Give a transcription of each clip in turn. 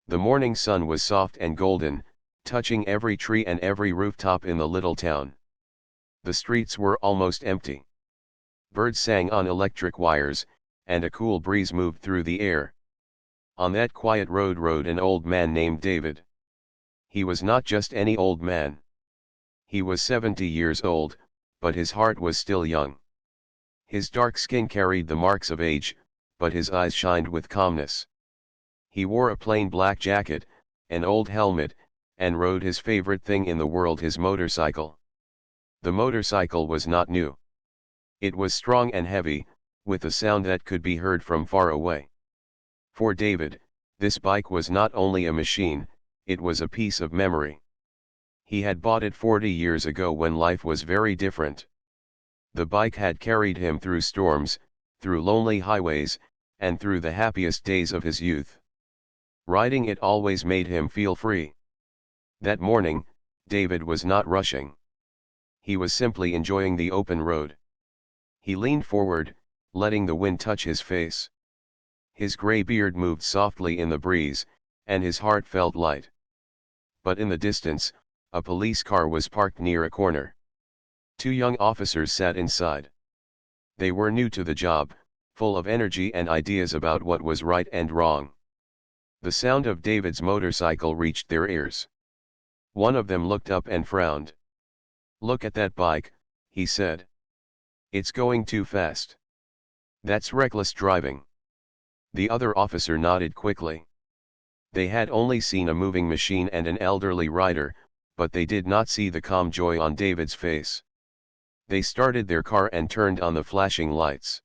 The morning sun was soft and golden, touching every tree and every rooftop in the little town. The streets were almost empty. Birds sang on electric wires, and a cool breeze moved through the air. On that quiet road rode an old man named David. He was not just any old man. He was 70 years old, but his heart was still young. His dark skin carried the marks of age, but his eyes shined with calmness. He wore a plain black jacket, an old helmet, and rode his favorite thing in the world, his motorcycle. The motorcycle was not new. It was strong and heavy, with a sound that could be heard from far away. For David, this bike was not only a machine, it was a piece of memory. He had bought it 40 years ago when life was very different. The bike had carried him through storms, through lonely highways, and through the happiest days of his youth. Riding it always made him feel free. That morning, David was not rushing. He was simply enjoying the open road. He leaned forward, letting the wind touch his face. His gray beard moved softly in the breeze, and his heart felt light. But in the distance, a police car was parked near a corner. 2 young officers sat inside. They were new to the job, full of energy and ideas about what was right and wrong. The sound of David's motorcycle reached their ears. One of them looked up and frowned. "Look at that bike," he said. "It's going too fast. That's reckless driving." The other officer nodded quickly. They had only seen a moving machine and an elderly rider, but they did not see the calm joy on David's face. They started their car and turned on the flashing lights.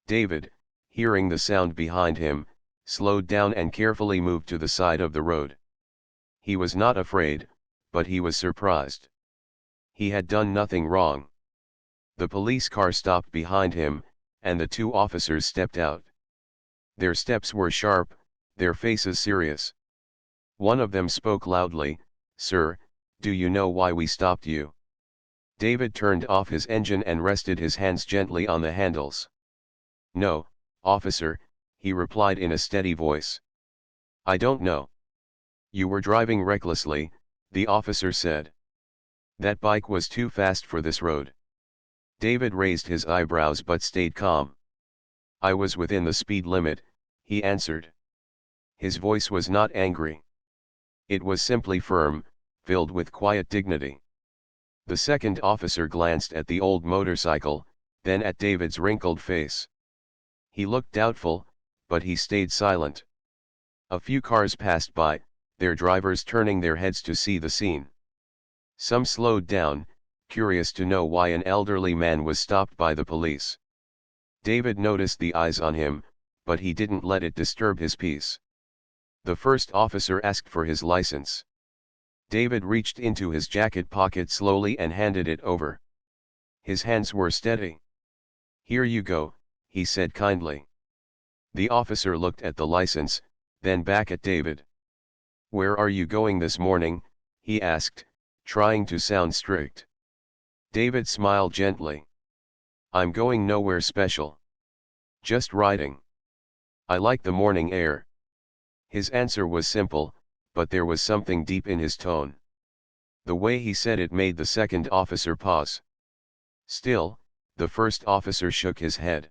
David, hearing the sound behind him, slowed down and carefully moved to the side of the road. He was not afraid, but he was surprised. He had done nothing wrong. The police car stopped behind him, and the 2 officers stepped out. Their steps were sharp, their faces serious. One of them spoke loudly, "Sir, do you know why we stopped you?" David turned off his engine and rested his hands gently on the handles. "No, officer," he replied in a steady voice. "I don't know." "You were driving recklessly," the officer said. "That bike was too fast for this road." David raised his eyebrows but stayed calm. "I was within the speed limit," he answered. His voice was not angry. It was simply firm, filled with quiet dignity. The second officer glanced at the old motorcycle, then at David's wrinkled face. He looked doubtful, but he stayed silent. A few cars passed by, their drivers turning their heads to see the scene. Some slowed down, curious to know why an elderly man was stopped by the police. David noticed the eyes on him, but he didn't let it disturb his peace. The first officer asked for his license. David reached into his jacket pocket slowly and handed it over. His hands were steady. "Here you go," he said kindly. The officer looked at the license, then back at David. "Where are you going this morning?" he asked, trying to sound strict. David smiled gently. "I'm going nowhere special. Just riding. I like the morning air." His answer was simple, but there was something deep in his tone. The way he said it made the second officer pause. Still, the first officer shook his head.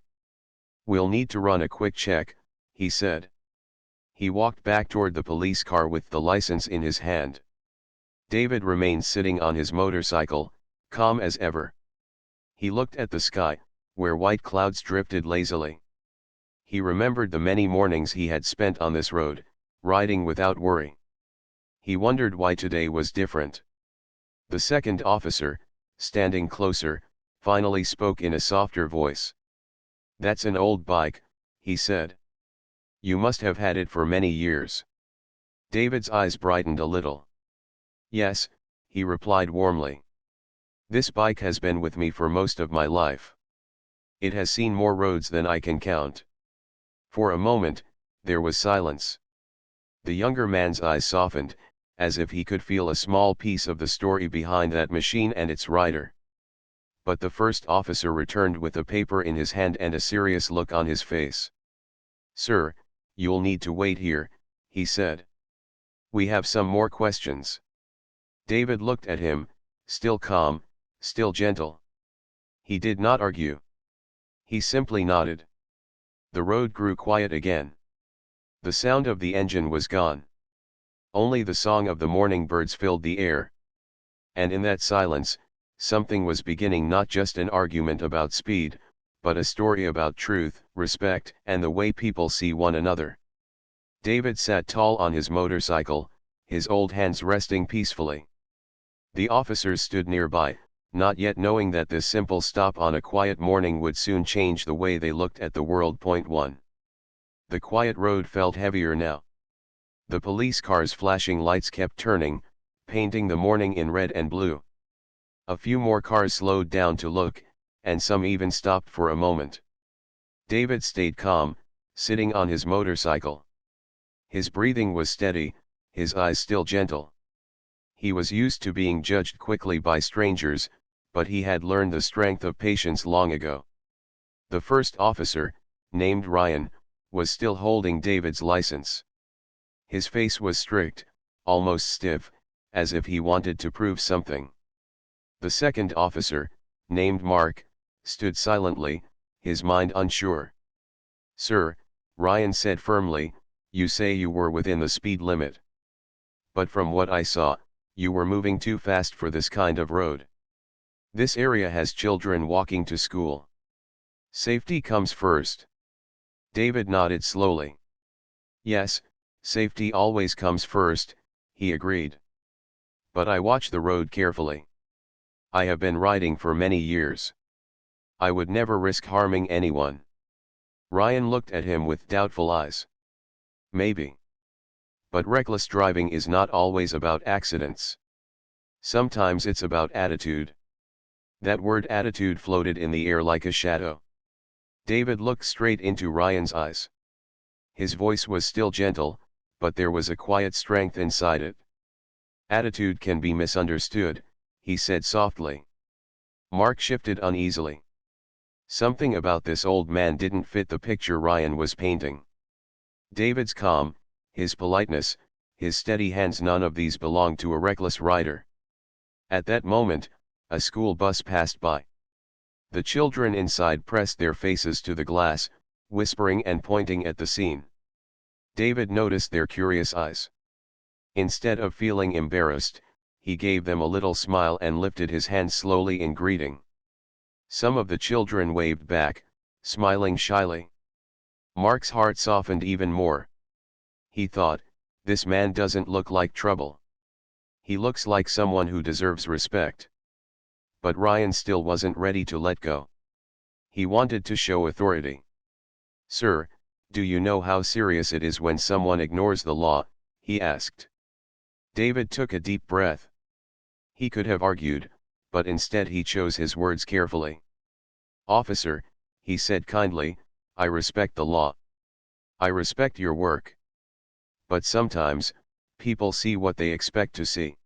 "We'll need to run a quick check," he said. He walked back toward the police car with the license in his hand. David remained sitting on his motorcycle, calm as ever. He looked at the sky, where white clouds drifted lazily. He remembered the many mornings he had spent on this road, riding without worry. He wondered why today was different. The second officer, standing closer, finally spoke in a softer voice. "That's an old bike," he said. "You must have had it for many years." David's eyes brightened a little. "Yes," he replied warmly. "This bike has been with me for most of my life. It has seen more roads than I can count." For a moment, there was silence. The younger man's eyes softened, as if he could feel a small piece of the story behind that machine and its rider. But the first officer returned with a paper in his hand and a serious look on his face. "Sir, you'll need to wait here," he said. We have some more questions. David looked at him, still calm, still gentle. He did not argue. He simply nodded. The road grew quiet again. The sound of the engine was gone. Only the song of the morning birds filled the air. And in that silence, something was beginning, not just an argument about speed, but a story about truth, respect, and the way people see one another. David sat tall on his motorcycle, his old hands resting peacefully. The officers stood nearby, not yet knowing that this simple stop on a quiet morning would soon change the way they looked at the world. 1. The quiet road felt heavier now. The police cars' flashing lights kept turning, painting the morning in red and blue. A few more cars slowed down to look, and some even stopped for a moment. David stayed calm, sitting on his motorcycle. His breathing was steady, his eyes still gentle. He was used to being judged quickly by strangers, but he had learned the strength of patience long ago. The first officer, named Ryan, was still holding David's license. His face was strict, almost stiff, as if he wanted to prove something. The second officer, named Mark, stood silently, his mind unsure. "Sir," Ryan said firmly, "you say you were within the speed limit. But from what I saw, you were moving too fast for this kind of road. This area has children walking to school. Safety comes first." David nodded slowly. "Yes, safety always comes first," he agreed. "But I watch the road carefully. I have been riding for many years. I would never risk harming anyone." Ryan looked at him with doubtful eyes. "Maybe. But reckless driving is not always about accidents. Sometimes it's about attitude." That word attitude floated in the air like a shadow. David looked straight into Ryan's eyes. His voice was still gentle, but there was a quiet strength inside it. "Attitude can be misunderstood," he said softly. Mark shifted uneasily. Something about this old man didn't fit the picture Ryan was painting. David's calm, his politeness, his steady hands, none of these belonged to a reckless rider. At that moment, a school bus passed by. The children inside pressed their faces to the glass, whispering and pointing at the scene. David noticed their curious eyes. Instead of feeling embarrassed, he gave them a little smile and lifted his hand slowly in greeting. Some of the children waved back, smiling shyly. Mark's heart softened even more. He thought, "This man doesn't look like trouble. He looks like someone who deserves respect." But Ryan still wasn't ready to let go. He wanted to show authority. "Sir, do you know how serious it is when someone ignores the law?" he asked. David took a deep breath. He could have argued, but instead he chose his words carefully. "Officer," he said kindly, "I respect the law. I respect your work. But sometimes, people see what they expect to see.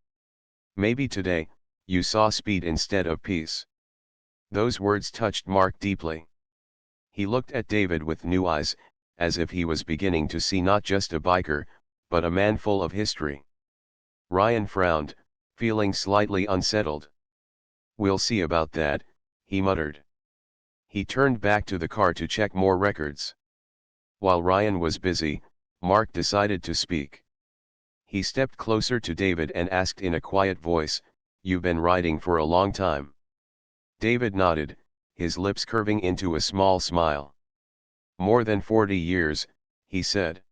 Maybe today, you saw speed instead of peace." Those words touched Mark deeply. He looked at David with new eyes, as if he was beginning to see not just a biker, but a man full of history. Ryan frowned, feeling slightly unsettled. "We'll see about that," he muttered. He turned back to the car to check more records. While Ryan was busy, Mark decided to speak. He stepped closer to David and asked in a quiet voice, "You've been riding for a long time?" David nodded, his lips curving into a small smile. "More than 40 years, he said.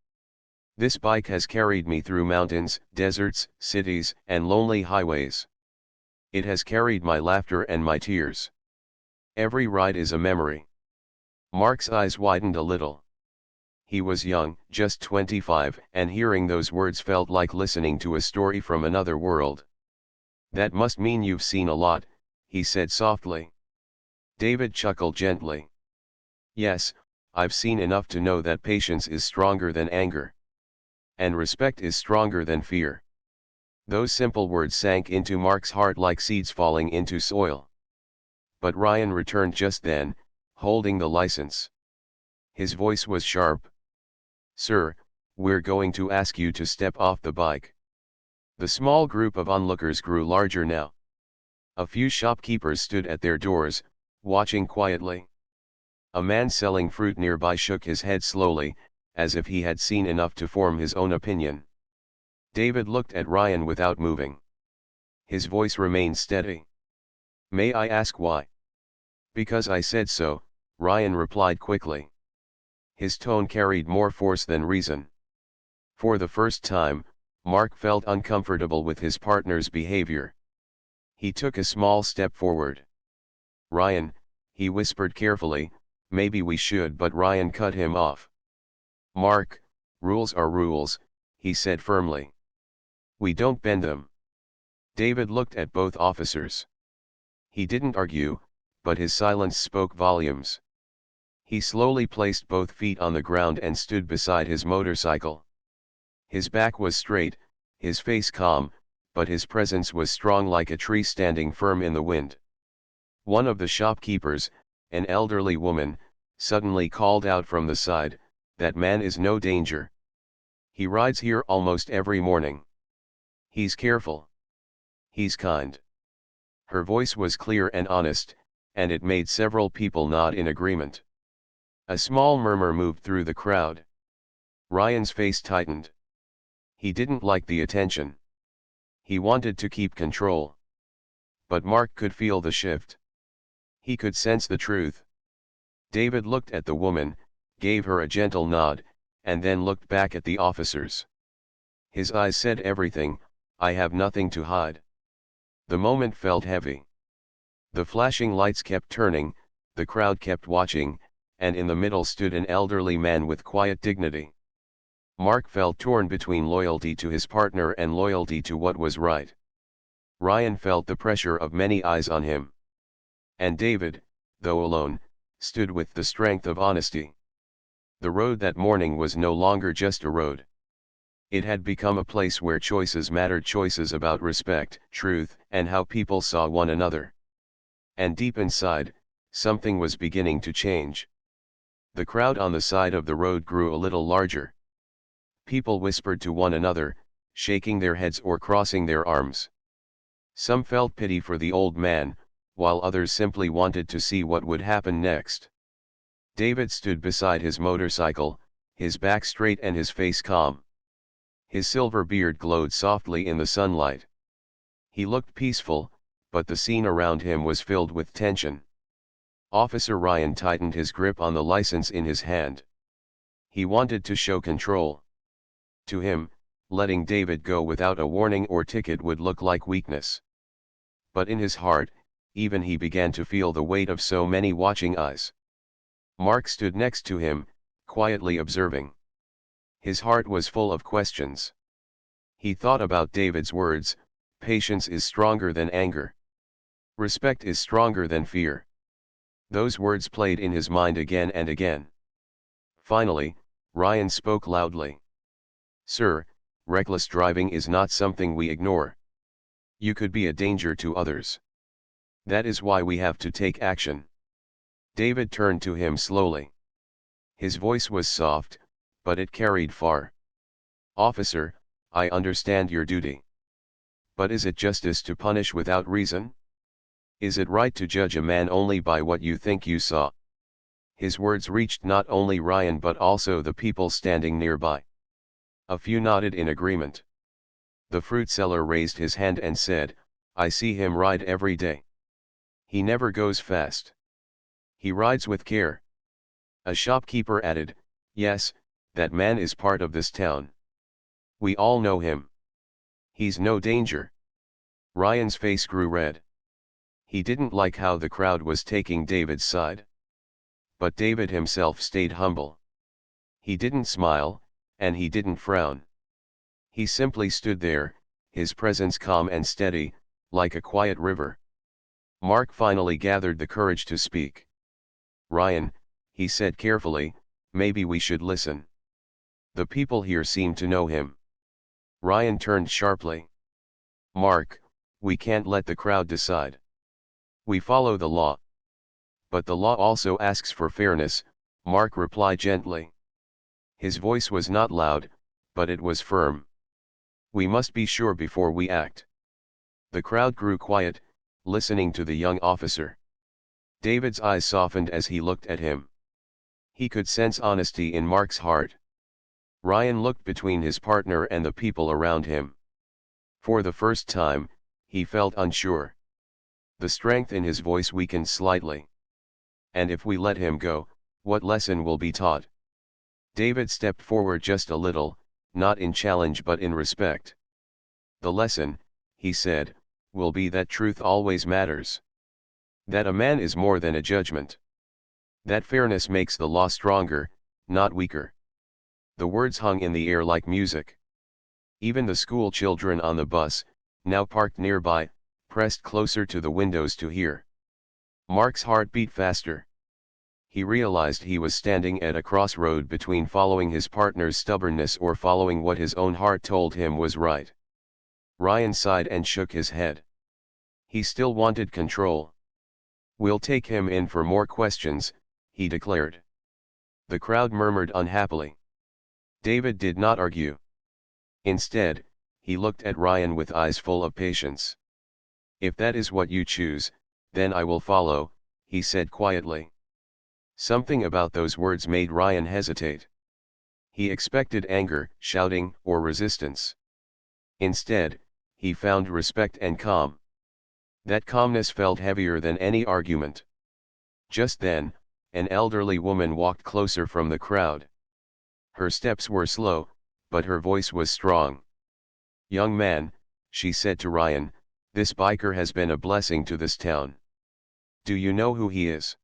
This bike has carried me through mountains, deserts, cities, and lonely highways. It has carried my laughter and my tears. Every ride is a memory." Mark's eyes widened a little. He was young, just 25, and hearing those words felt like listening to a story from another world. "That must mean you've seen a lot," he said softly. David chuckled gently. "Yes, I've seen enough to know that patience is stronger than anger. And respect is stronger than fear." Those simple words sank into Mark's heart like seeds falling into soil. But Ryan returned just then, holding the license. His voice was sharp. "Sir, we're going to ask you to step off the bike." The small group of onlookers grew larger now. A few shopkeepers stood at their doors, watching quietly. A man selling fruit nearby shook his head slowly, as if he had seen enough to form his own opinion. David looked at Ryan without moving. His voice remained steady. "May I ask why?" "Because I said so," Ryan replied quickly. His tone carried more force than reason. For the first time, Mark felt uncomfortable with his partner's behavior. He took a small step forward. "Ryan," he whispered carefully, "maybe we should," but Ryan cut him off. "Mark, rules are rules," he said firmly. "We don't bend them." David looked at both officers. He didn't argue, but his silence spoke volumes. He slowly placed both feet on the ground and stood beside his motorcycle. His back was straight, his face calm, but his presence was strong like a tree standing firm in the wind. One of the shopkeepers, an elderly woman, suddenly called out from the side, "That man is no danger. He rides here almost every morning. He's careful. He's kind." Her voice was clear and honest, and it made several people nod in agreement. A small murmur moved through the crowd. Ryan's face tightened. He didn't like the attention. He wanted to keep control. But Mark could feel the shift. He could sense the truth. David looked at the woman, gave her a gentle nod, and then looked back at the officers. His eyes said everything, "I have nothing to hide." The moment felt heavy. The flashing lights kept turning, the crowd kept watching, and in the middle stood an elderly man with quiet dignity. Mark felt torn between loyalty to his partner and loyalty to what was right. Ryan felt the pressure of many eyes on him. And David, though alone, stood with the strength of honesty. The road that morning was no longer just a road. It had become a place where choices mattered, choices about respect, truth, and how people saw one another. And deep inside, something was beginning to change. The crowd on the side of the road grew a little larger. People whispered to one another, shaking their heads or crossing their arms. Some felt pity for the old man, while others simply wanted to see what would happen next. David stood beside his motorcycle, his back straight and his face calm. His silver beard glowed softly in the sunlight. He looked peaceful, but the scene around him was filled with tension. Officer Ryan tightened his grip on the license in his hand. He wanted to show control. To him, letting David go without a warning or ticket would look like weakness. But in his heart, even he began to feel the weight of so many watching eyes. Mark stood next to him, quietly observing. His heart was full of questions. He thought about David's words, "Patience is stronger than anger. Respect is stronger than fear." Those words played in his mind again and again. Finally, Ryan spoke loudly. "Sir, reckless driving is not something we ignore. You could be a danger to others. That is why we have to take action." David turned to him slowly. His voice was soft, but it carried far. "Officer, I understand your duty. But is it justice to punish without reason? Is it right to judge a man only by what you think you saw?" His words reached not only Ryan but also the people standing nearby. A few nodded in agreement. The fruit seller raised his hand and said, "I see him ride every day. He never goes fast. He rides with care." A shopkeeper added, "Yes, that man is part of this town. We all know him. He's no danger." Ryan's face grew red. He didn't like how the crowd was taking David's side. But David himself stayed humble. He didn't smile, and he didn't frown. He simply stood there, his presence calm and steady, like a quiet river. Mark finally gathered the courage to speak. "Ryan," he said carefully, "maybe we should listen. The people here seem to know him." Ryan turned sharply. "Mark, we can't let the crowd decide. We follow the law." "But the law also asks for fairness," Mark replied gently. His voice was not loud, but it was firm. We must be sure before we act. The crowd grew quiet, listening to the young officer. David's eyes softened as he looked at him. He could sense honesty in Mark's heart. Ryan looked between his partner and the people around him. For the first time, he felt unsure. The strength in his voice weakened slightly. And if we let him go, what lesson will be taught? David stepped forward just a little, not in challenge but in respect. The lesson, he said, will be that truth always matters. That a man is more than a judgment. That fairness makes the law stronger, not weaker. The words hung in the air like music. Even the school children on the bus, now parked nearby, pressed closer to the windows to hear. Mark's heart beat faster. He realized he was standing at a crossroad between following his partner's stubbornness or following what his own heart told him was right. Ryan sighed and shook his head. He still wanted control. "We'll take him in for more questions," he declared. The crowd murmured unhappily. David did not argue. Instead, he looked at Ryan with eyes full of patience. "If that is what you choose, then I will follow," he said quietly. Something about those words made Ryan hesitate. He expected anger, shouting, or resistance. Instead, he found respect and calm. That calmness felt heavier than any argument. Just then, an elderly woman walked closer from the crowd. Her steps were slow, but her voice was strong. "Young man," she said to Ryan, "this biker has been a blessing to this town. Do you know who he is?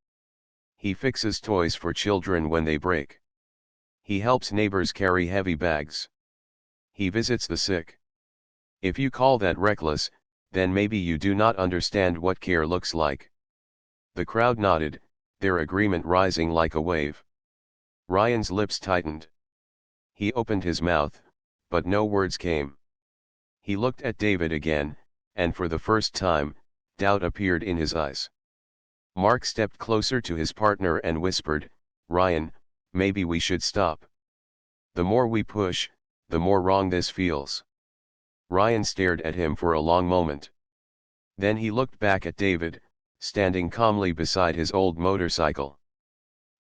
He fixes toys for children when they break. He helps neighbors carry heavy bags. He visits the sick. If you call that reckless, then maybe you do not understand what care looks like." The crowd nodded, their agreement rising like a wave. Ryan's lips tightened. He opened his mouth, but no words came. He looked at David again, and for the first time, doubt appeared in his eyes. Mark stepped closer to his partner and whispered, "Ryan, maybe we should stop. The more we push, the more wrong this feels." Ryan stared at him for a long moment. Then he looked back at David, standing calmly beside his old motorcycle.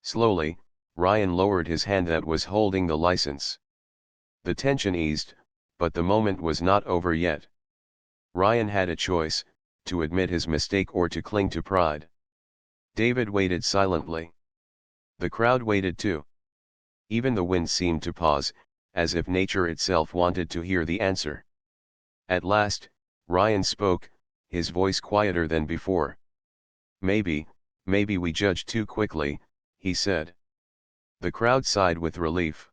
Slowly, Ryan lowered his hand that was holding the license. The tension eased, but the moment was not over yet. Ryan had a choice, to admit his mistake or to cling to pride. David waited silently. The crowd waited too. Even the wind seemed to pause, as if nature itself wanted to hear the answer. At last, Ryan spoke, his voice quieter than before. Maybe we judge too quickly," he said. The crowd sighed with relief.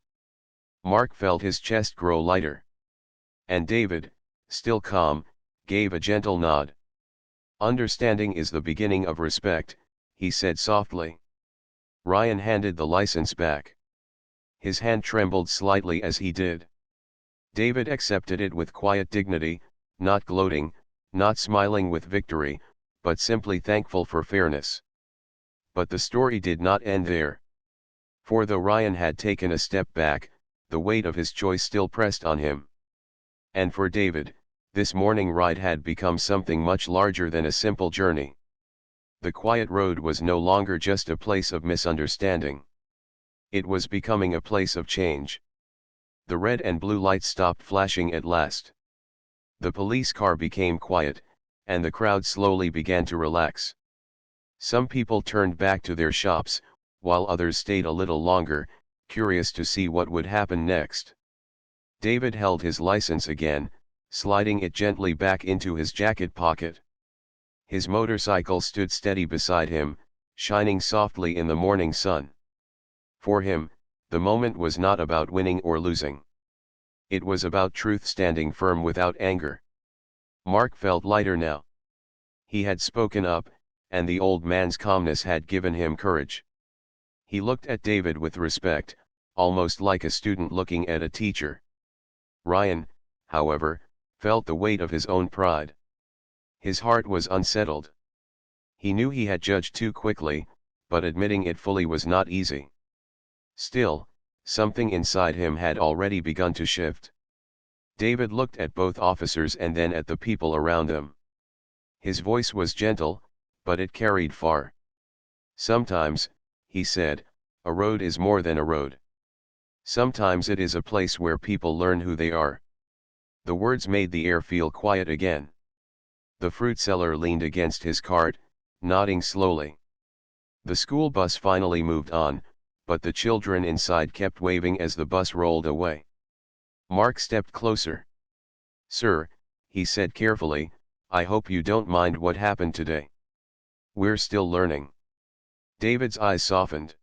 Mark felt his chest grow lighter. And David, still calm, gave a gentle nod. "Understanding is the beginning of respect," he said softly. Ryan handed the license back. His hand trembled slightly as he did. David accepted it with quiet dignity, not gloating, not smiling with victory, but simply thankful for fairness. But the story did not end there. For though Ryan had taken a step back, the weight of his choice still pressed on him. And for David, this morning ride had become something much larger than a simple journey. The quiet road was no longer just a place of misunderstanding. It was becoming a place of change. The red and blue lights stopped flashing at last. The police car became quiet, and the crowd slowly began to relax. Some people turned back to their shops, while others stayed a little longer, curious to see what would happen next. David held his license again, sliding it gently back into his jacket pocket. His motorcycle stood steady beside him, shining softly in the morning sun. For him, the moment was not about winning or losing. It was about truth standing firm without anger. Mark felt lighter now. He had spoken up, and the old man's calmness had given him courage. He looked at David with respect, almost like a student looking at a teacher. Ryan, however, felt the weight of his own pride. His heart was unsettled. He knew he had judged too quickly, but admitting it fully was not easy. Still, something inside him had already begun to shift. David looked at both officers and then at the people around them. His voice was gentle, but it carried far. Sometimes, he said, a road is more than a road. Sometimes it is a place where people learn who they are. The words made the air feel quiet again. The fruit seller leaned against his cart, nodding slowly. The school bus finally moved on, but the children inside kept waving as the bus rolled away. Mark stepped closer. "Sir," he said carefully, "I hope you don't mind what happened today. We're still learning." David's eyes softened.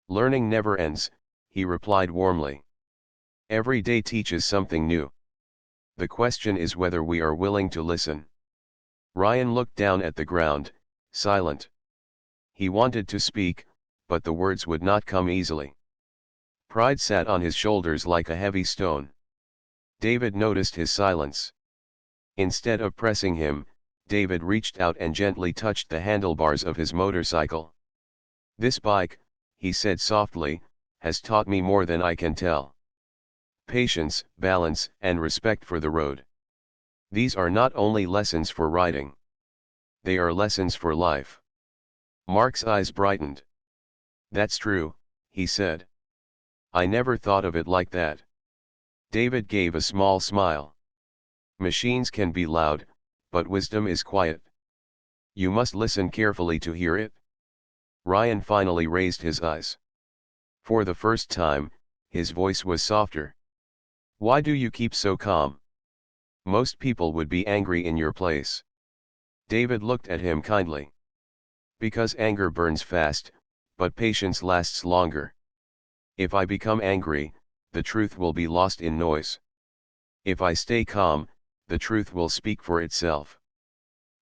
"Learning never ends," he replied warmly. "Every day teaches something new. The question is whether we are willing to listen." Ryan looked down at the ground, silent. He wanted to speak, but the words would not come easily. Pride sat on his shoulders like a heavy stone. David noticed his silence. Instead of pressing him, David reached out and gently touched the handlebars of his motorcycle. "This bike," he said softly, "has taught me more than I can tell. Patience, balance, and respect for the road. These are not only lessons for riding. They are lessons for life." Mark's eyes brightened. "That's true," he said. "I never thought of it like that." David gave a small smile. "Machines can be loud, but wisdom is quiet. You must listen carefully to hear it." Ryan finally raised his eyes. For the first time, his voice was softer. "Why do you keep so calm? Most people would be angry in your place." David looked at him kindly. "Because anger burns fast, but patience lasts longer. If I become angry, the truth will be lost in noise. If I stay calm, the truth will speak for itself."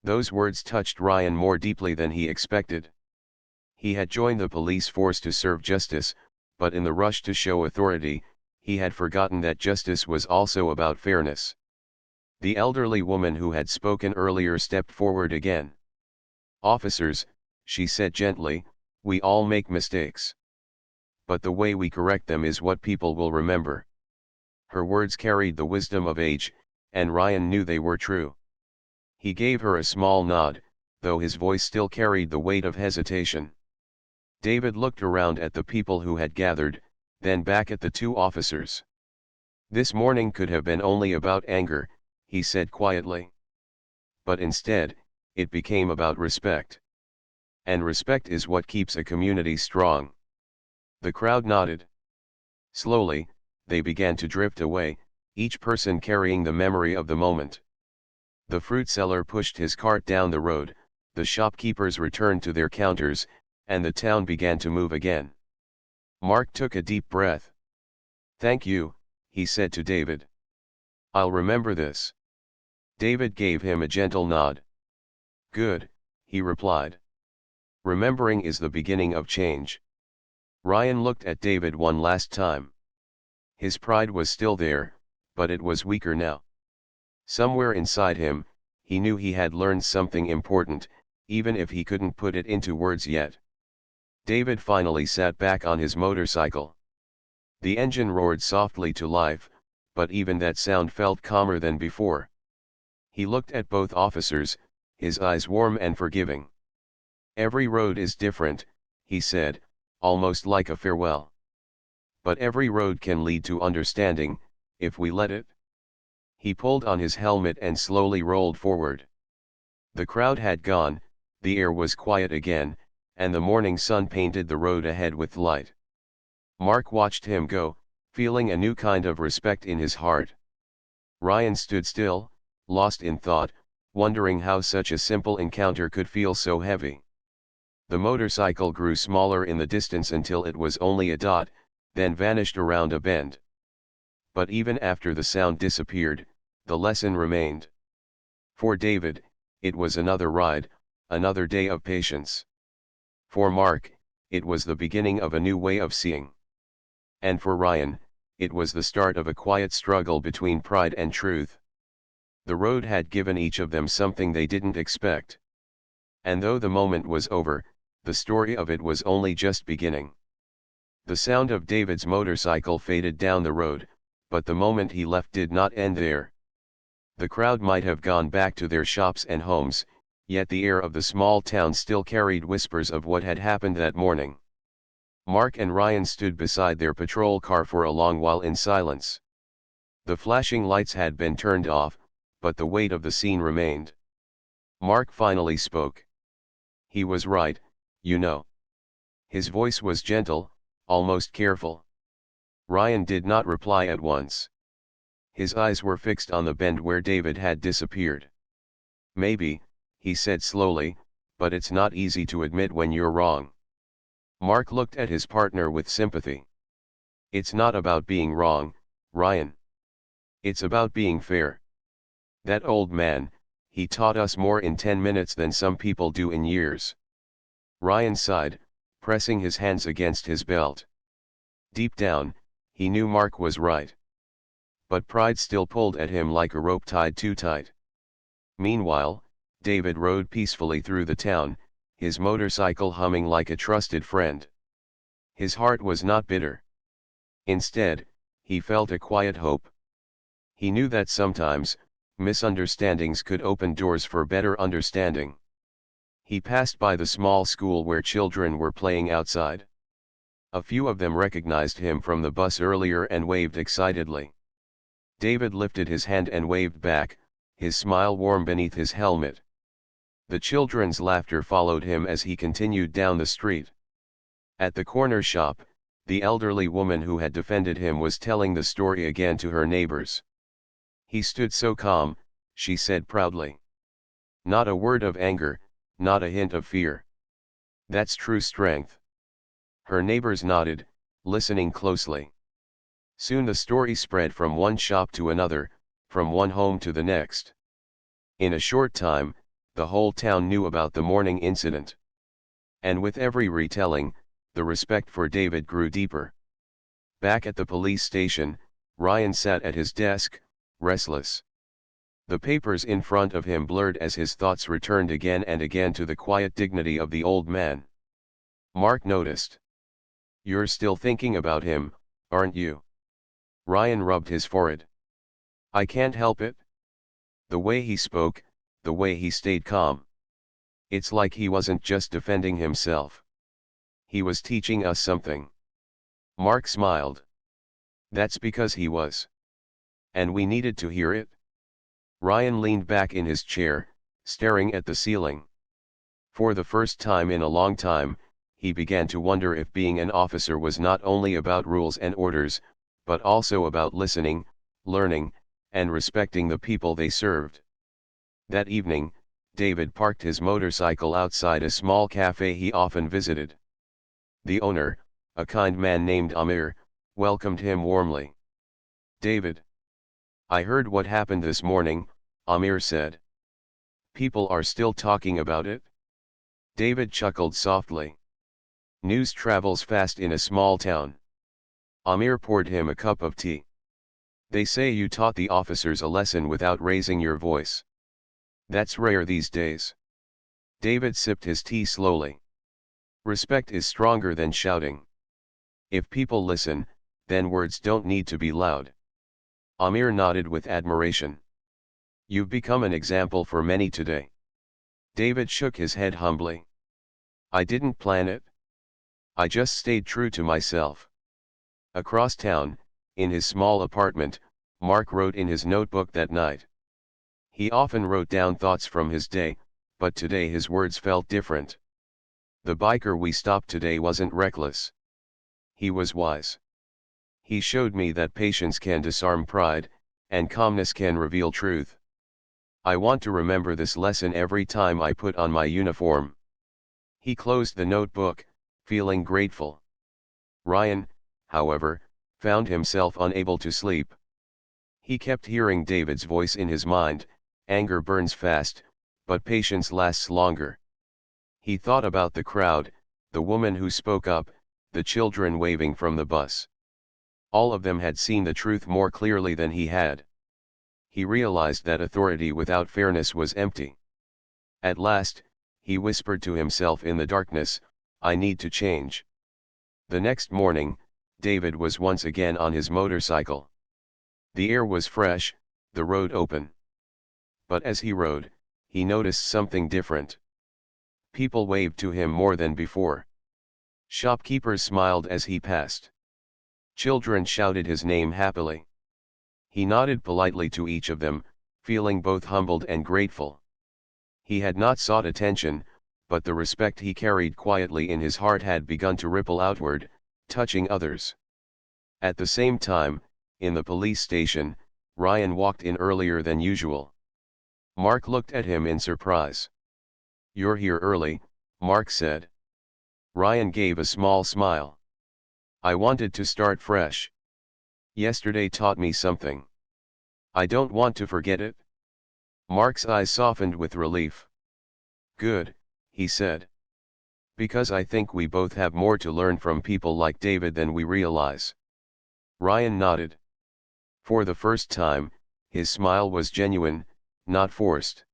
Those words touched Ryan more deeply than he expected. He had joined the police force to serve justice, but in the rush to show authority, he had forgotten that justice was also about fairness. The elderly woman who had spoken earlier stepped forward again. "Officers," she said gently, "we all make mistakes. But the way we correct them is what people will remember." Her words carried the wisdom of age, and Ryan knew they were true. He gave her a small nod, though his voice still carried the weight of hesitation. David looked around at the people who had gathered, then back at the two officers. "This morning could have been only about anger," he said quietly. "But instead, it became about respect. And respect is what keeps a community strong." The crowd nodded. Slowly, they began to drift away, each person carrying the memory of the moment. The fruit seller pushed his cart down the road, the shopkeepers returned to their counters, and the town began to move again. Mark took a deep breath. "Thank you," he said to David. "I'll remember this." David gave him a gentle nod. "Good," he replied. "Remembering is the beginning of change." Ryan looked at David one last time. His pride was still there, but it was weaker now. Somewhere inside him, he knew he had learned something important, even if he couldn't put it into words yet. David finally sat back on his motorcycle. The engine roared softly to life, but even that sound felt calmer than before. He looked at both officers, his eyes warm and forgiving. "Every road is different," he said, almost like a farewell. "But every road can lead to understanding, if we let it." He pulled on his helmet and slowly rolled forward. The crowd had gone, the air was quiet again, and the morning sun painted the road ahead with light. Mark watched him go, feeling a new kind of respect in his heart. Ryan stood still, lost in thought, wondering how such a simple encounter could feel so heavy. The motorcycle grew smaller in the distance until it was only a dot, then vanished around a bend. But even after the sound disappeared, the lesson remained. For David, it was another ride, another day of patience. For Mark, it was the beginning of a new way of seeing. And for Ryan, it was the start of a quiet struggle between pride and truth. The road had given each of them something they didn't expect. And though the moment was over, the story of it was only just beginning. The sound of David's motorcycle faded down the road, but the moment he left did not end there. The crowd might have gone back to their shops and homes, yet the air of the small town still carried whispers of what had happened that morning. Mark and Ryan stood beside their patrol car for a long while in silence. The flashing lights had been turned off, but the weight of the scene remained. Mark finally spoke. He was right, you know. His voice was gentle, almost careful. Ryan did not reply at once. His eyes were fixed on the bend where David had disappeared. Maybe, he said slowly, but it's not easy to admit when you're wrong. Mark looked at his partner with sympathy. It's not about being wrong, Ryan. It's about being fair. That old man, he taught us more in 10 minutes than some people do in years. Ryan sighed, pressing his hands against his belt. Deep down, he knew Mark was right. But pride still pulled at him like a rope tied too tight. Meanwhile, David rode peacefully through the town, his motorcycle humming like a trusted friend. His heart was not bitter. Instead, he felt a quiet hope. He knew that sometimes, misunderstandings could open doors for better understanding. He passed by the small school where children were playing outside. A few of them recognized him from the bus earlier and waved excitedly. David lifted his hand and waved back, his smile warm beneath his helmet. The children's laughter followed him as he continued down the street. At the corner shop, the elderly woman who had defended him was telling the story again to her neighbors. He stood so calm, she said proudly. Not a word of anger, not a hint of fear. That's true strength. Her neighbors nodded, listening closely. Soon the story spread from one shop to another, from one home to the next. In a short time, the whole town knew about the morning incident. And with every retelling, the respect for David grew deeper. Back at the police station, Ryan sat at his desk, restless. The papers in front of him blurred as his thoughts returned again and again to the quiet dignity of the old man. Mark noticed. You're still thinking about him, aren't you? Ryan rubbed his forehead. I can't help it. The way he spoke, the way he stayed calm. It's like he wasn't just defending himself. He was teaching us something. Mark smiled. That's because he was. And we needed to hear it. Ryan leaned back in his chair, staring at the ceiling. For the first time in a long time, he began to wonder if being an officer was not only about rules and orders, but also about listening, learning, and respecting the people they served. That evening, David parked his motorcycle outside a small cafe he often visited. The owner, a kind man named Amir, welcomed him warmly. David. I heard what happened this morning, Amir said. People are still talking about it? David chuckled softly. News travels fast in a small town. Amir poured him a cup of tea. They say you taught the officers a lesson without raising your voice. That's rare these days. David sipped his tea slowly. Respect is stronger than shouting. If people listen, then words don't need to be loud. Amir nodded with admiration. You've become an example for many today. David shook his head humbly. I didn't plan it. I just stayed true to myself. Across town, in his small apartment, Mark wrote in his notebook that night. He often wrote down thoughts from his day, but today his words felt different. The biker we stopped today wasn't reckless. He was wise. He showed me that patience can disarm pride, and calmness can reveal truth. I want to remember this lesson every time I put on my uniform. He closed the notebook, feeling grateful. Ryan, however, found himself unable to sleep. He kept hearing David's voice in his mind. Anger burns fast, but patience lasts longer. He thought about the crowd, the woman who spoke up, the children waving from the bus. All of them had seen the truth more clearly than he had. He realized that authority without fairness was empty. At last, he whispered to himself in the darkness, I need to change. The next morning, David was once again on his motorcycle. The air was fresh, the road open. But as he rode, he noticed something different. People waved to him more than before. Shopkeepers smiled as he passed. Children shouted his name happily. He nodded politely to each of them, feeling both humbled and grateful. He had not sought attention, but the respect he carried quietly in his heart had begun to ripple outward, touching others. At the same time, in the police station, Ryan walked in earlier than usual. Mark looked at him in surprise. "You're here early," Mark said. Ryan gave a small smile. "I wanted to start fresh. Yesterday taught me something. I don't want to forget it." Mark's eyes softened with relief. "Good," he said. "Because I think we both have more to learn from people like David than we realize." Ryan nodded. For the first time, his smile was genuine, not forced.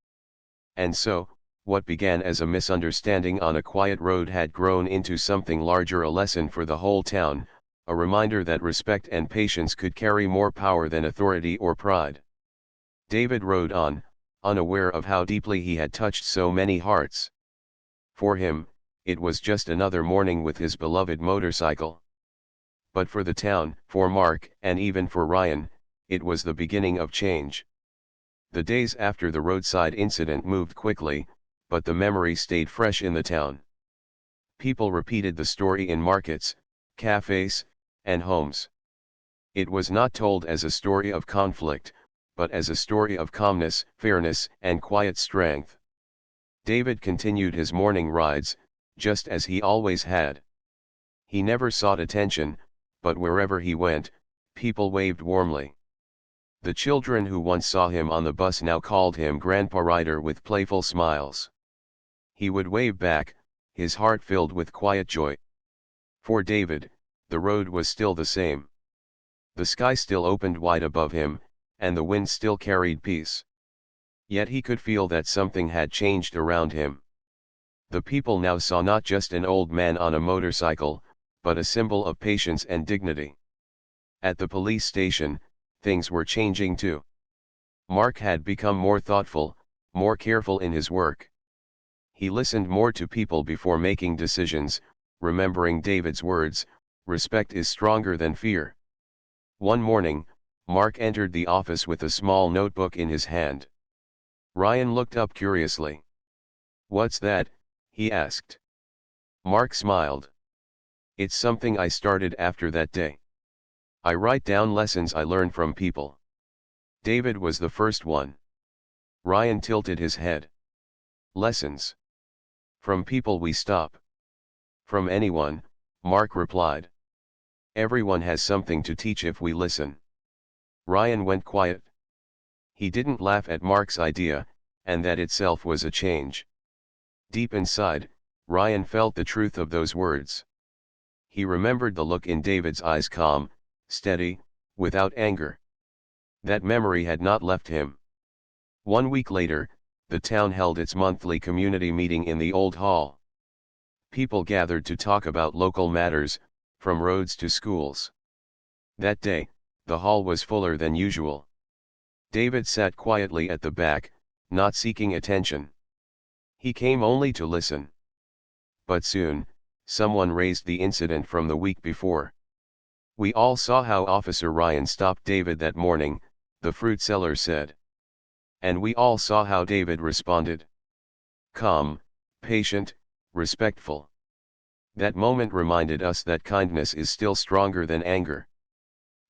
And so, what began as a misunderstanding on a quiet road had grown into something larger, a lesson for the whole town, a reminder that respect and patience could carry more power than authority or pride. David rode on, unaware of how deeply he had touched so many hearts. For him, it was just another morning with his beloved motorcycle. But for the town, for Mark, and even for Ryan, it was the beginning of change. The days after the roadside incident moved quickly, but the memory stayed fresh in the town. People repeated the story in markets, cafes, and homes. It was not told as a story of conflict, but as a story of calmness, fairness, and quiet strength. David continued his morning rides, just as he always had. He never sought attention, but wherever he went, people waved warmly. The children who once saw him on the bus now called him Grandpa Ryder with playful smiles. He would wave back, his heart filled with quiet joy. For David, the road was still the same. The sky still opened wide above him, and the wind still carried peace. Yet he could feel that something had changed around him. The people now saw not just an old man on a motorcycle, but a symbol of patience and dignity. At the police station, things were changing too. Mark had become more thoughtful, more careful in his work. He listened more to people before making decisions, remembering David's words, "Respect is stronger than fear." One morning, Mark entered the office with a small notebook in his hand. Ryan looked up curiously. "What's that?" he asked. Mark smiled. "It's something I started after that day. I write down lessons I learned from people. David was the first one." Ryan tilted his head. "Lessons? From people we stop?" "From anyone," Mark replied. "Everyone has something to teach if we listen." Ryan went quiet. He didn't laugh at Mark's idea, and that itself was a change. Deep inside, Ryan felt the truth of those words. He remembered the look in David's eyes, calm, steady, without anger. That memory had not left him. 1 week later, the town held its monthly community meeting in the old hall. People gathered to talk about local matters, from roads to schools. That day, the hall was fuller than usual. David sat quietly at the back, not seeking attention. He came only to listen. But soon, someone raised the incident from the week before. "We all saw how Officer Ryan stopped David that morning," the fruit seller said. "And we all saw how David responded. Calm, patient, respectful. That moment reminded us that kindness is still stronger than anger."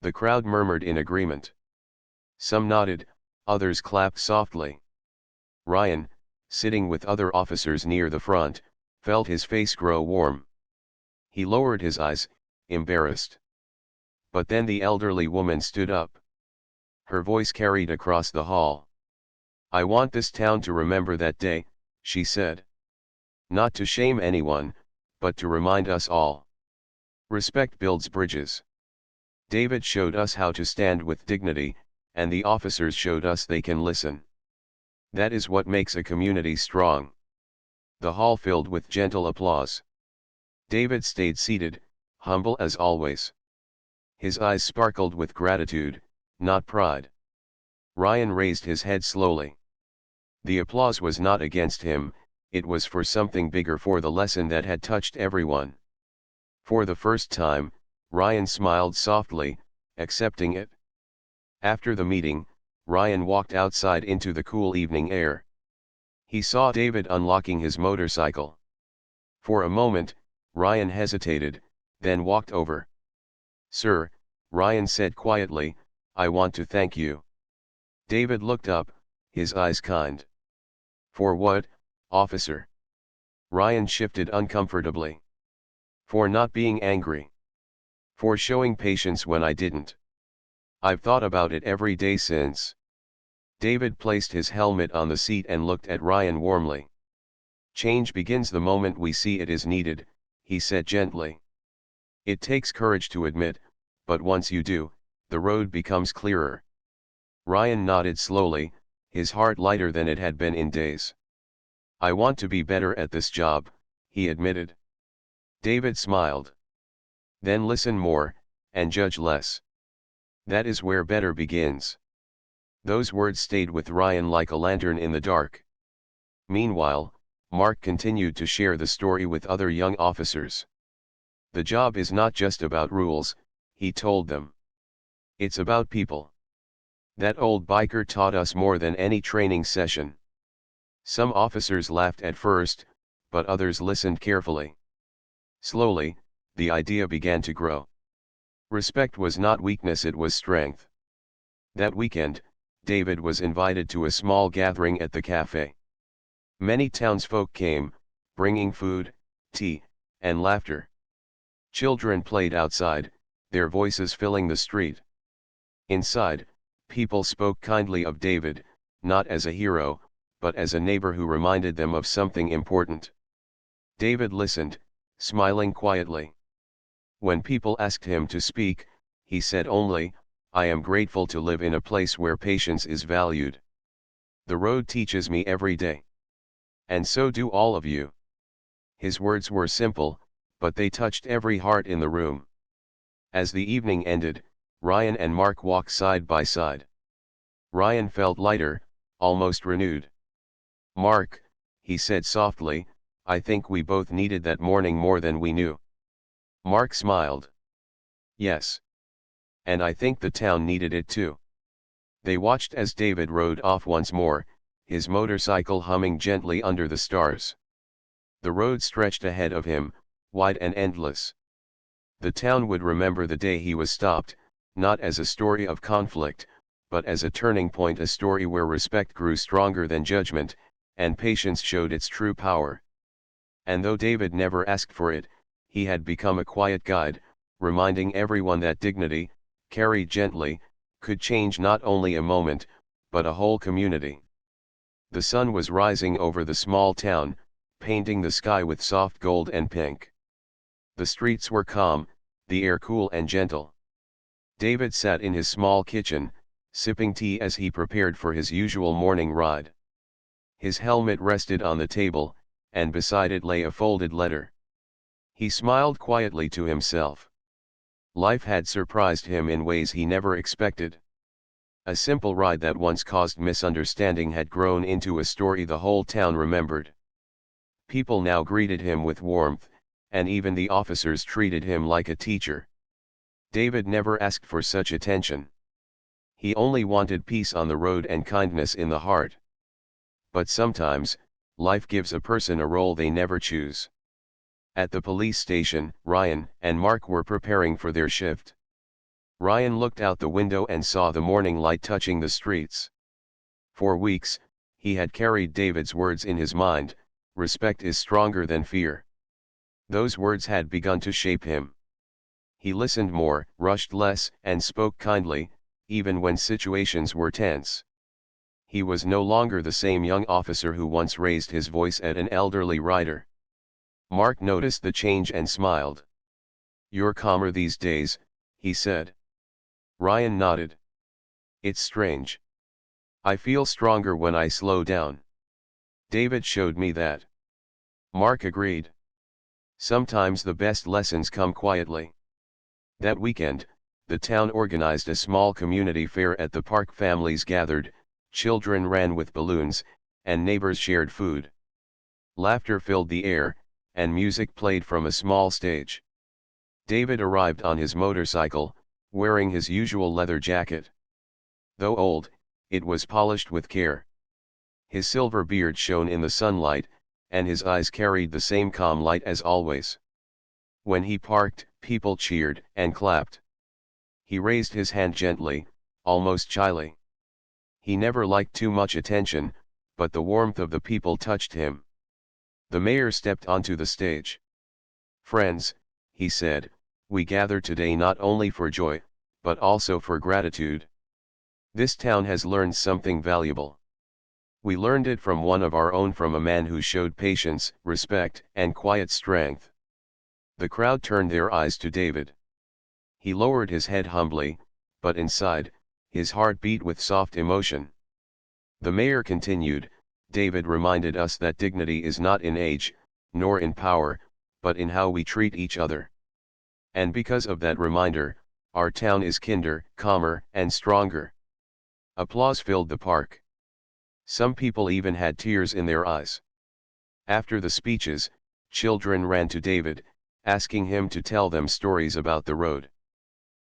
The crowd murmured in agreement. Some nodded, others clapped softly. Ryan, sitting with other officers near the front, felt his face grow warm. He lowered his eyes, embarrassed. But then the elderly woman stood up. Her voice carried across the hall. "I want this town to remember that day," she said. "Not to shame anyone, but to remind us all. Respect builds bridges. David showed us how to stand with dignity, and the officers showed us they can listen. That is what makes a community strong." The hall filled with gentle applause. David stayed seated, humble as always. His eyes sparkled with gratitude, not pride. Ryan raised his head slowly. The applause was not against him, it was for something bigger, for the lesson that had touched everyone. For the first time, Ryan smiled softly, accepting it. After the meeting, Ryan walked outside into the cool evening air. He saw David unlocking his motorcycle. For a moment, Ryan hesitated, then walked over. "Sir," Ryan said quietly, "I want to thank you." David looked up, his eyes kind. "For what, officer?" Ryan shifted uncomfortably. "For not being angry. For showing patience when I didn't. I've thought about it every day since." David placed his helmet on the seat and looked at Ryan warmly. "Change begins the moment we see it is needed," he said gently. "It takes courage to admit, but once you do, the road becomes clearer." Ryan nodded slowly, his heart lighter than it had been in days. "I want to be better at this job," he admitted. David smiled. "Then listen more, and judge less. That is where better begins." Those words stayed with Ryan like a lantern in the dark. Meanwhile, Mark continued to share the story with other young officers. "The job is not just about rules," he told them. "It's about people. That old biker taught us more than any training session." Some officers laughed at first, but others listened carefully. Slowly, the idea began to grow. Respect was not weakness, it was strength. That weekend, David was invited to a small gathering at the cafe. Many townsfolk came, bringing food, tea, and laughter. Children played outside, their voices filling the street. Inside, people spoke kindly of David, not as a hero, but as a neighbor who reminded them of something important. David listened, smiling quietly. When people asked him to speak, he said only, "I am grateful to live in a place where patience is valued. The road teaches me every day. And so do all of you." His words were simple, but they touched every heart in the room. As the evening ended, Ryan and Mark walked side by side. Ryan felt lighter, almost renewed. "Mark," he said softly, "I think we both needed that morning more than we knew." Mark smiled. "Yes. And I think the town needed it too." They watched as David rode off once more, his motorcycle humming gently under the stars. The road stretched ahead of him, wide and endless. The town would remember the day he was stopped, not as a story of conflict, but as a turning point, a story where respect grew stronger than judgment, and patience showed its true power. And though David never asked for it, he had become a quiet guide, reminding everyone that dignity, carried gently, could change not only a moment, but a whole community. The sun was rising over the small town, painting the sky with soft gold and pink. The streets were calm, the air cool and gentle. David sat in his small kitchen, sipping tea as he prepared for his usual morning ride. His helmet rested on the table, and beside it lay a folded letter. He smiled quietly to himself. Life had surprised him in ways he never expected. A simple ride that once caused misunderstanding had grown into a story the whole town remembered. People now greeted him with warmth, and even the officers treated him like a teacher. David never asked for such attention. He only wanted peace on the road and kindness in the heart. But sometimes, life gives a person a role they never choose. At the police station, Ryan and Mark were preparing for their shift. Ryan looked out the window and saw the morning light touching the streets. For weeks, he had carried David's words in his mind, "Respect is stronger than fear." Those words had begun to shape him. He listened more, rushed less, and spoke kindly, even when situations were tense. He was no longer the same young officer who once raised his voice at an elderly rider. Mark noticed the change and smiled. "You're calmer these days," he said. Ryan nodded. "It's strange. I feel stronger when I slow down. David showed me that." Mark agreed. Sometimes the best lessons come quietly. That weekend, the town organized a small community fair at the park. Families gathered, children ran with balloons, and neighbors shared food. Laughter filled the air, and music played from a small stage. David arrived on his motorcycle, wearing his usual leather jacket. Though old, it was polished with care. His silver beard shone in the sunlight, and his eyes carried the same calm light as always. When he parked, people cheered and clapped. He raised his hand gently, almost shyly. He never liked too much attention, but the warmth of the people touched him. The mayor stepped onto the stage. "Friends," he said, "we gather today not only for joy, but also for gratitude. This town has learned something valuable. We learned it from one of our own, from a man who showed patience, respect, and quiet strength." The crowd turned their eyes to David. He lowered his head humbly, but inside, his heart beat with soft emotion. The mayor continued, "David reminded us that dignity is not in age, nor in power, but in how we treat each other. And because of that reminder, our town is kinder, calmer, and stronger." Applause filled the park. Some people even had tears in their eyes. After the speeches, children ran to David, asking him to tell them stories about the road.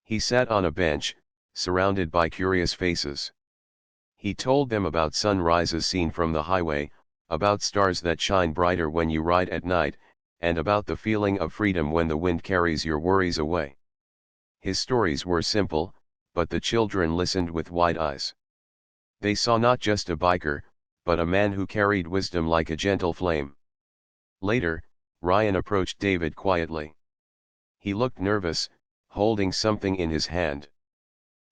He sat on a bench, surrounded by curious faces. He told them about sunrises seen from the highway, about stars that shine brighter when you ride at night, and about the feeling of freedom when the wind carries your worries away. His stories were simple, but the children listened with wide eyes. They saw not just a biker, but a man who carried wisdom like a gentle flame. Later, Ryan approached David quietly. He looked nervous, holding something in his hand.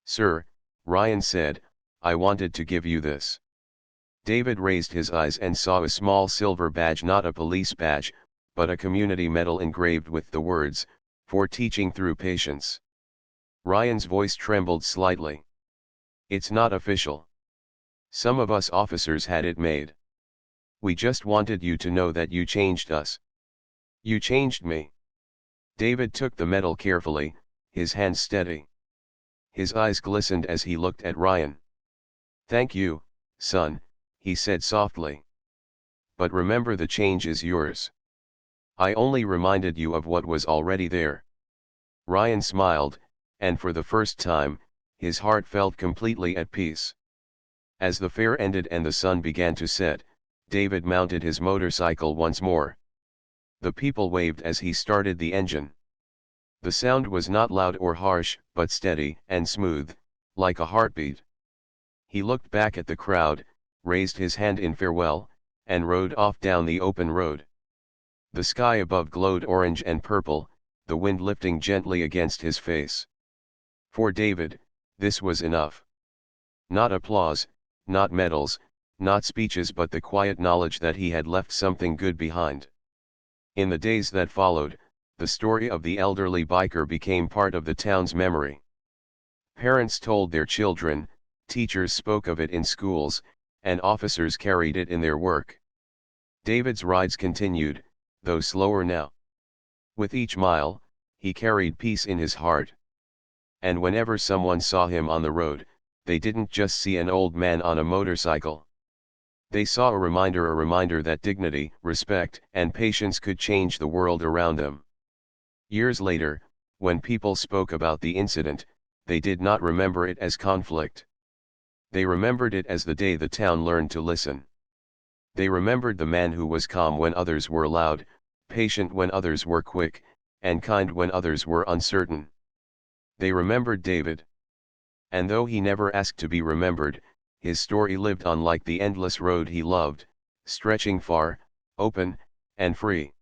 "Sir," Ryan said, "I wanted to give you this." David raised his eyes and saw a small silver badge, not a police badge, but a community medal engraved with the words, "For teaching through patience." Ryan's voice trembled slightly. "It's not official. Some of us officers had it made. We just wanted you to know that you changed us. You changed me." David took the medal carefully, his hand steady. His eyes glistened as he looked at Ryan. "Thank you, son," he said softly. "But remember, the change is yours. I only reminded you of what was already there." Ryan smiled, and for the first time, his heart felt completely at peace. As the fair ended and the sun began to set, David mounted his motorcycle once more. The people waved as he started the engine. The sound was not loud or harsh, but steady and smooth, like a heartbeat. He looked back at the crowd, raised his hand in farewell, and rode off down the open road. The sky above glowed orange and purple, the wind lifting gently against his face. For David, this was enough. Not applause, not medals, not speeches, but the quiet knowledge that he had left something good behind. In the days that followed, the story of the elderly biker became part of the town's memory. Parents told their children, teachers spoke of it in schools, and officers carried it in their work. David's rides continued, though slower now. With each mile, he carried peace in his heart. And whenever someone saw him on the road, they didn't just see an old man on a motorcycle. They saw a reminder that dignity, respect, and patience could change the world around them. Years later, when people spoke about the incident, they did not remember it as conflict. They remembered it as the day the town learned to listen. They remembered the man who was calm when others were loud, patient when others were quick, and kind when others were uncertain. They remembered David. And though he never asked to be remembered, his story lived on like the endless road he loved, stretching far, open, and free.